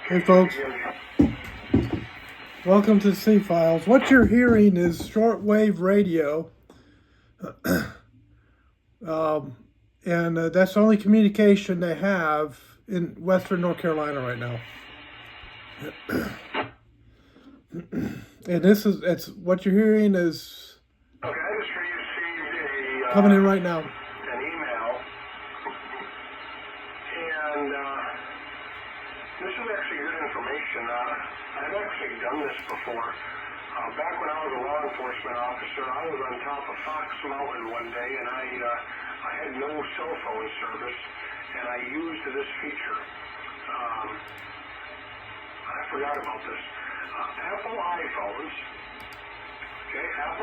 Hey folks, welcome to C-Files. What you're hearing is shortwave radio, and that's the only communication they have in Western North Carolina right now. And it's what you're hearing is Okay, I just received coming in right now. an email, and this is actually good information. I've actually done this before. Back when I was a law enforcement officer, I was on top of Fox Mountain one day, and I had no cell phone service, and I used this feature. I forgot about this. Apple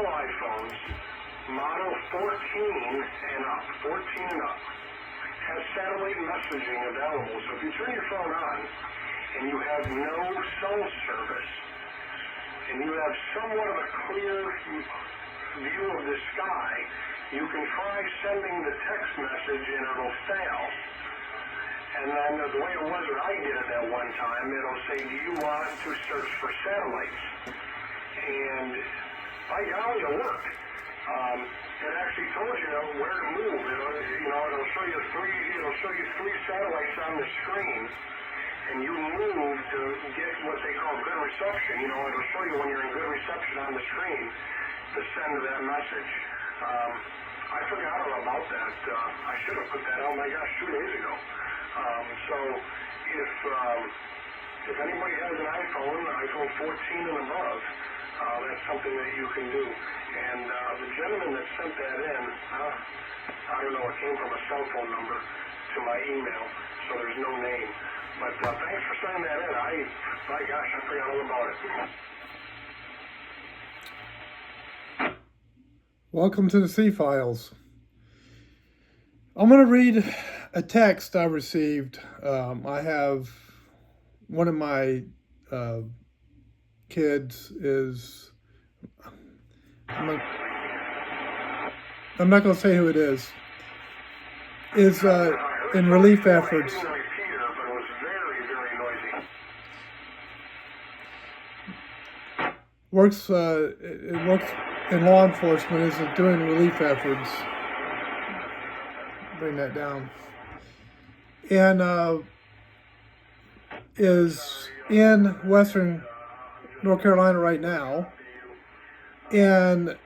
iPhones, model 14 and up, has satellite messaging available. So if you turn your phone on and you have no cell service, and you have somewhat of a clear view of the sky, you can try sending the text message and it'll fail. And then the way it was when I did it that one time, it'll say, do you want to search for satellites? And by golly, it worked. It actually told you where to move. It'll show you three satellites on the screen, and you move to get what they call good reception. It'll show you when you're in good reception on the screen to send that message. I forgot all about that. I should have put that out, 2 days ago. So if anybody has an iPhone 14 and above, that's something that you can do. And the gentleman that sent that in, I don't know, it came from a cell phone number to my email, so there's no name. But thanks for sending that in. I forgot all about it. Welcome to the C-Files. I'm going to read a text I received. I have one of my kids is, I'm not going to say who it is in relief efforts. It works in law enforcement, is doing relief efforts. Bring that down. And is in Western North Carolina right now and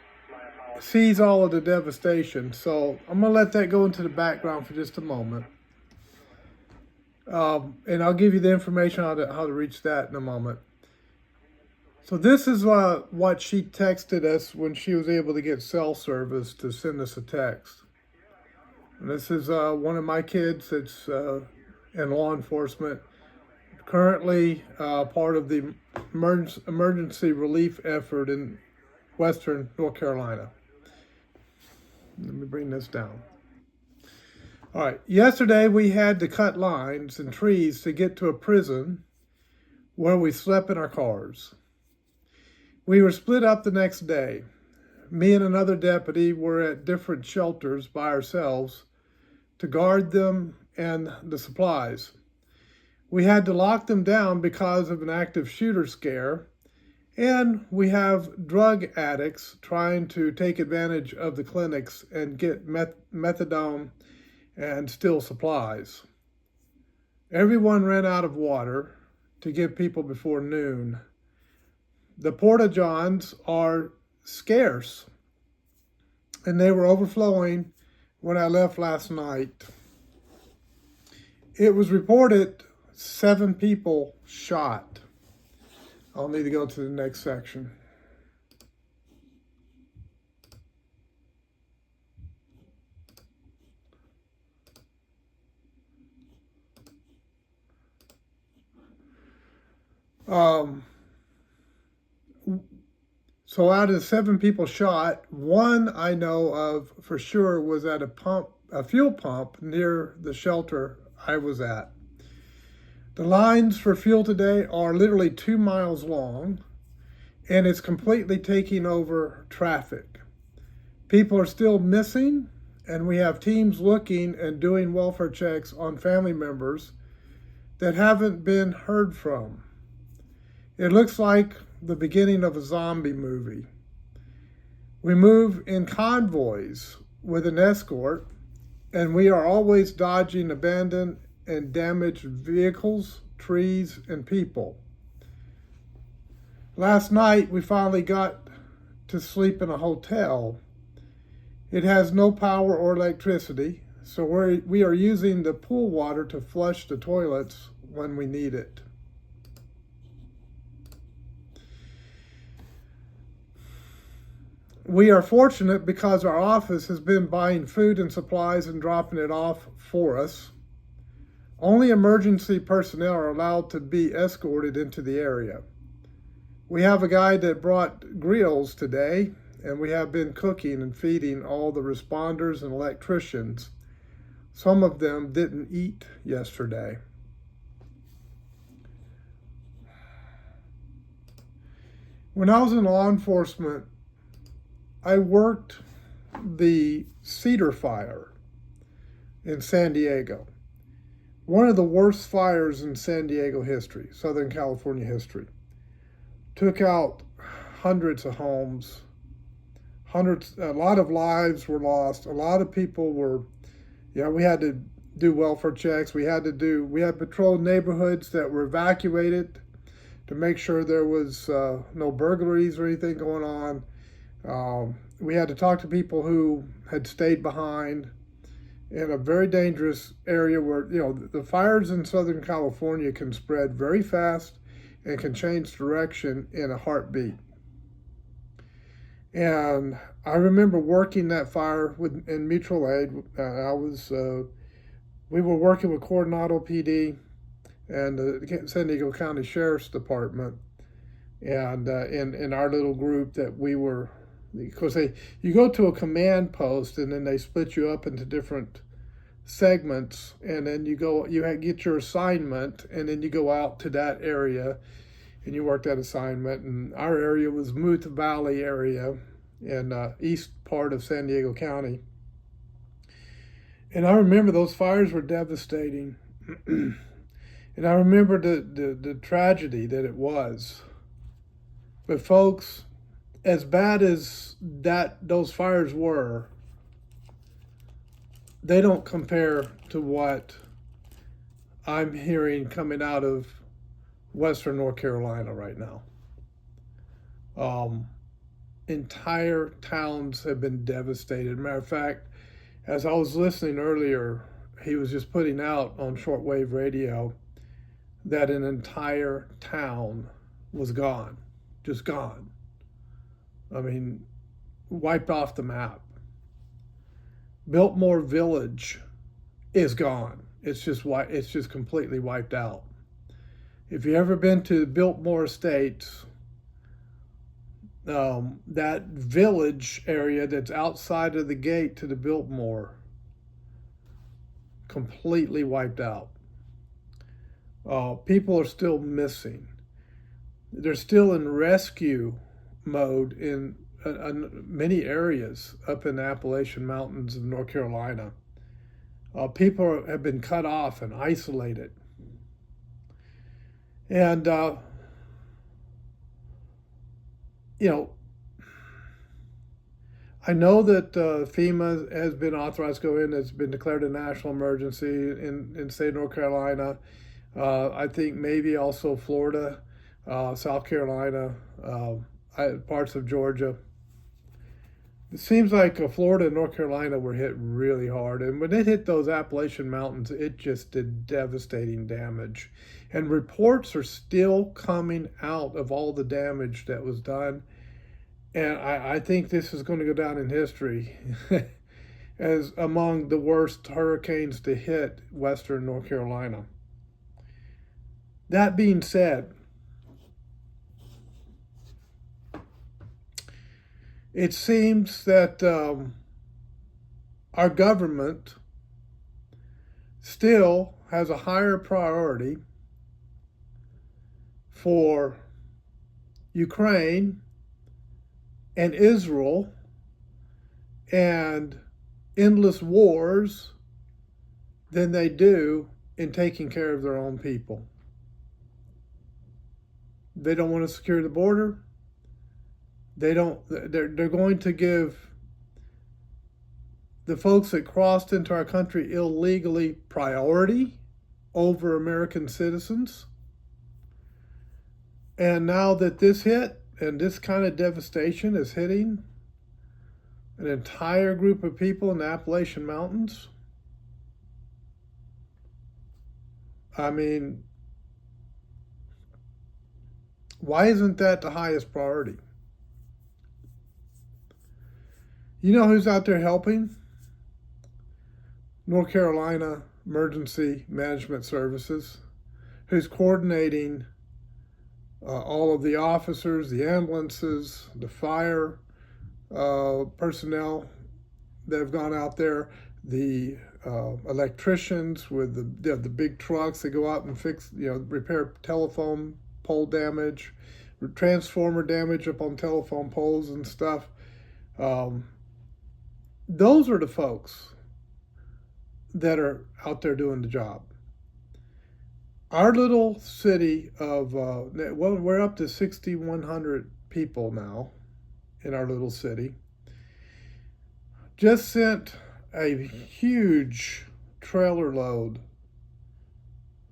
sees all of the devastation. So I'm going to let that go into the background for just a moment. And I'll give you the information on how to reach that in a moment. So this is what she texted us when she was able to get cell service to send us a text. And this is one of my kids that's in law enforcement, currently part of the emergency relief effort in Western North Carolina. Let me bring this down. All right, yesterday we had to cut lines and trees to get to a prison where we slept in our cars. We were split up the next day. Me and another deputy were at different shelters by ourselves to guard them and the supplies. We had to lock them down because of an active shooter scare, and we have drug addicts trying to take advantage of the clinics and get methadone and steal supplies. Everyone ran out of water to give people before noon. The porta-johns are scarce, and they were overflowing when I left last night. It was reported 7 people shot. I'll need to go to the next section. So out of the 7 people shot, one I know of for sure was at a fuel pump near the shelter I was at. The lines for fuel today are literally 2 miles long, and it's completely taking over traffic. People are still missing, and we have teams looking and doing welfare checks on family members that haven't been heard from. It looks like the beginning of a zombie movie. We move in convoys with an escort, and we are always dodging abandoned and damaged vehicles, trees, and people. Last night, we finally got to sleep in a hotel. It has no power or electricity, so we are using the pool water to flush the toilets when we need it. We are fortunate because our office has been buying food and supplies and dropping it off for us. Only emergency personnel are allowed to be escorted into the area. We have a guy that brought grills today, and we have been cooking and feeding all the responders and electricians. Some of them didn't eat yesterday. When I was in law enforcement, I worked the Cedar Fire in San Diego. One of the worst fires in San Diego history, Southern California history. Took out hundreds of homes, a lot of lives were lost. A lot of people were, we had to do welfare checks. We had patrolled neighborhoods that were evacuated to make sure there was no burglaries or anything going on. We had to talk to people who had stayed behind in a very dangerous area where, the fires in Southern California can spread very fast and can change direction in a heartbeat. And I remember working that fire in mutual aid. We were working with Coronado PD and the San Diego County Sheriff's Department, and in our little group that we were, because you go to a command post and then they split you up into different segments, and then you get your assignment, and then you go out to that area and you work that assignment. And our area was Muth Valley area in east part of San Diego County. And I remember those fires were devastating. And I remember the tragedy that it was. But folks, as bad as those fires were, they don't compare to what I'm hearing coming out of Western North Carolina right now. Entire towns have been devastated. Matter of fact, as I was listening earlier, he was just putting out on shortwave radio that an entire town was gone, just gone. I mean, wiped off the map. Biltmore Village is gone. It's just completely wiped out. If you've ever been to Biltmore Estates, that village area that's outside of the gate to the Biltmore, completely wiped out. People are still missing. They're still in rescue mode in many areas up in the Appalachian Mountains of North Carolina. People have been cut off and isolated. And, I know that FEMA has been authorized to go in. It's been declared a national emergency in the state of North Carolina. I think maybe also Florida, South Carolina, parts of Georgia. It seems like Florida and North Carolina were hit really hard. And when it hit those Appalachian Mountains, it just did devastating damage. And reports are still coming out of all the damage that was done. And I think this is going to go down in history as among the worst hurricanes to hit Western North Carolina. That being said, it seems that our government still has a higher priority for Ukraine and Israel and endless wars than they do in taking care of their own people. They don't want to secure the border. They're going to give the folks that crossed into our country illegally priority over American citizens. And now that this hit, and this kind of devastation is hitting an entire group of people in the Appalachian Mountains, I mean, why isn't that the highest priority? You know who's out there helping? North Carolina Emergency Management Services, who's coordinating all of the officers, the ambulances, the fire personnel that have gone out there, the electricians with the big trucks that go out and fix, repair telephone pole damage, transformer damage up on telephone poles and stuff. Those are the folks that are out there doing the job. Our little city of, we're up to 6,100 people now in our little city, just sent a huge trailer load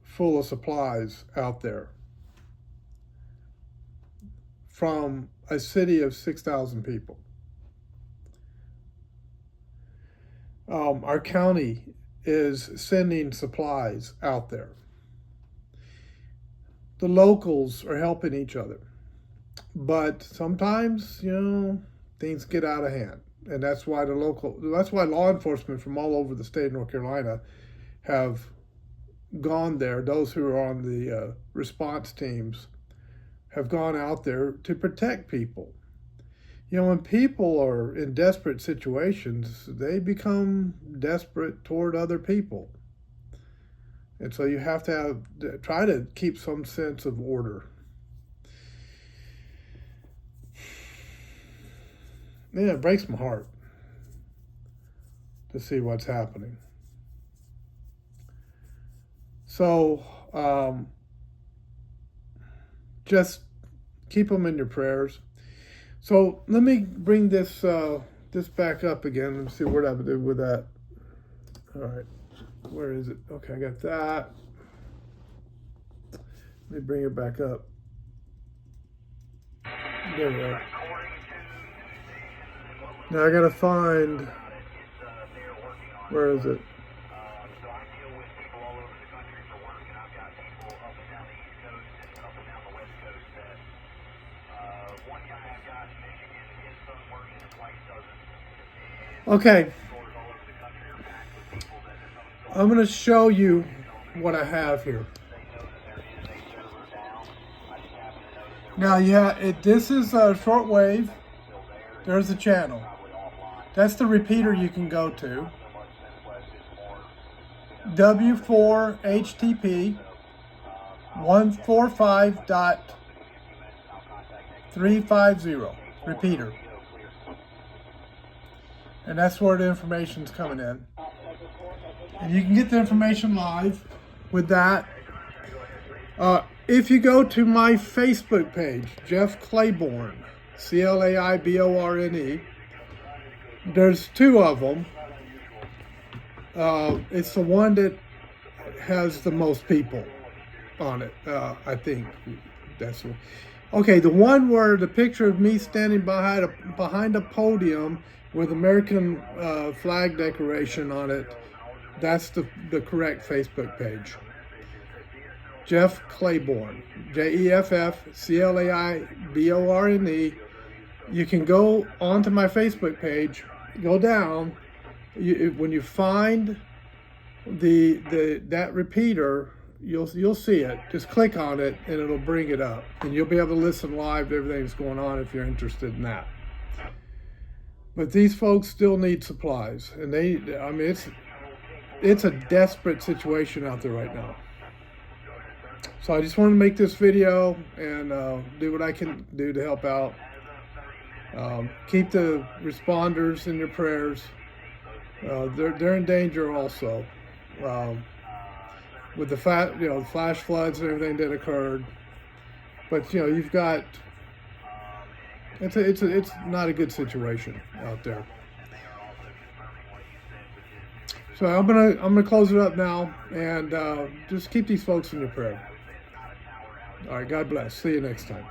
full of supplies out there from a city of 6,000 people. Our county is sending supplies out there. The locals are helping each other. But sometimes, things get out of hand. And that's why law enforcement from all over the state of North Carolina have gone there. Those who are on the response teams have gone out there to protect people. When people are in desperate situations, they become desperate toward other people. And so you have to try to keep some sense of order. Man, it breaks my heart to see what's happening. So, just keep them in your prayers. So let me bring this back up again. Let me see what I would do with that. All right, where is it? Okay, I got that. Let me bring it back up. There we are. Now I gotta find, where is it? Okay, I'm going to show you what I have here. Now, this is a shortwave. There's the channel. That's the repeater you can go to. W4HTP 145.350 repeater. And that's where the information's coming in. And you can get the information live with that. If you go to my Facebook page, Jeff Claiborne, Claiborne, there's two of them. It's the one that has the most people on it, I think. That's what. Okay, the one where the picture of me standing behind a podium with American flag decoration on it, that's the correct Facebook page. Jeff Claiborne, JEFF CLAIBORNE. You can go onto my Facebook page, go down. When you find that repeater, you'll see it. Just click on it and it'll bring it up, and you'll be able to listen live to everything that's going on if you're interested in that. But these folks still need supplies, and it's a desperate situation out there right now. So I just want to make this video and do what I can do to help out. Keep the responders in your prayers. They're in danger also. with the the flash floods and everything that occurred. But you've got it's not a good situation out there. So I'm gonna close it up now, and just keep these folks in your prayer. All right, God bless. See you next time.